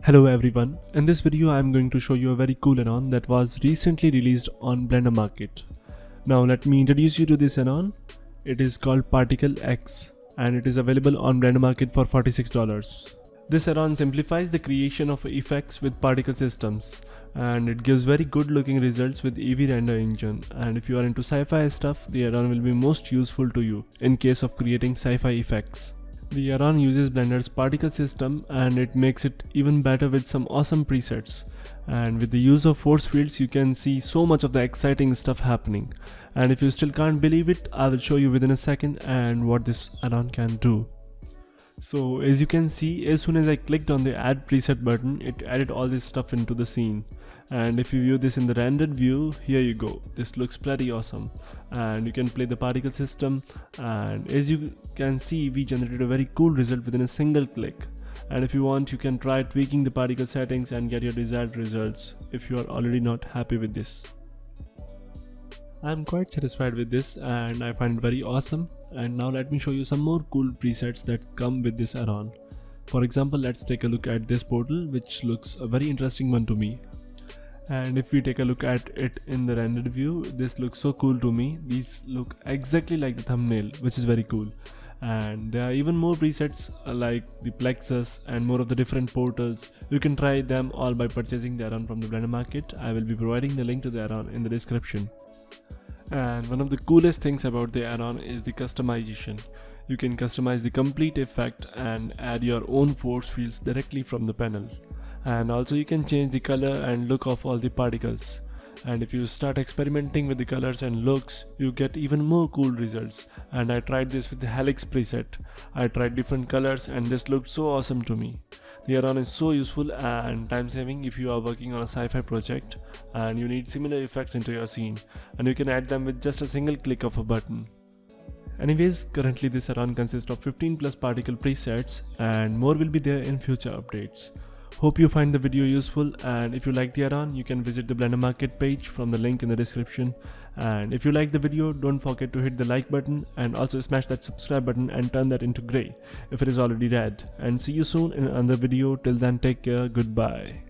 Hello everyone, in this video I am going to show you a very cool add-on that was recently released on Blender Market. Now let me introduce you to this add-on. It is called Particle X and it is available on Blender Market for $46. This add-on simplifies the creation of effects with particle systems and it gives very good looking results with Eevee render engine, and if you are into sci-fi stuff, the add-on will be most useful to you in case of creating sci-fi effects. The add-on uses Blender's particle system and it makes it even better with some awesome presets. And with the use of force fields you can see so much of the exciting stuff happening. And if you still can't believe it, I will show you within a second and what this add-on can do. So as you can see, as soon as I clicked on the add preset button, it added all this stuff into the scene. And if you view this in the rendered view, here you go, this looks pretty awesome. And you can play the particle system, and as you can see, we generated a very cool result within a single click. And if you want, you can try tweaking the particle settings and get your desired results if you are already not happy with this. I'm quite satisfied with this and I find it very awesome. And now let me show you some more cool presets that come with this add-on. For example, let's take a look at this portal, which looks a very interesting one to me. And if we take a look at it in the rendered view, this looks so cool to me. These look exactly like the thumbnail, which is very cool. And there are even more presets like the plexus and more of the different portals. You can try them all by purchasing the add-on from the Blender Market. I will be providing the link to the add-on in the description. And one of the coolest things about the add-on is the customization. You can customize the complete effect and add your own force fields directly from the panel. And also you can change the color and look of all the particles. And if you start experimenting with the colors and looks, you get even more cool results. And I tried this with the Helix preset. I tried different colors and this looked so awesome to me. The add-on is so useful and time saving if you are working on a sci-fi project and you need similar effects into your scene, and you can add them with just a single click of a button. Anyways, currently this add-on consists of 15 plus particle presets and more will be there in future updates. Hope you find the video useful, and if you like the add-on, you can visit the Blender Market page from the link in the description. And if you like the video, don't forget to hit the like button and also smash that subscribe button and turn that into grey if it is already red. And see you soon in another video. Till then, take care. Goodbye.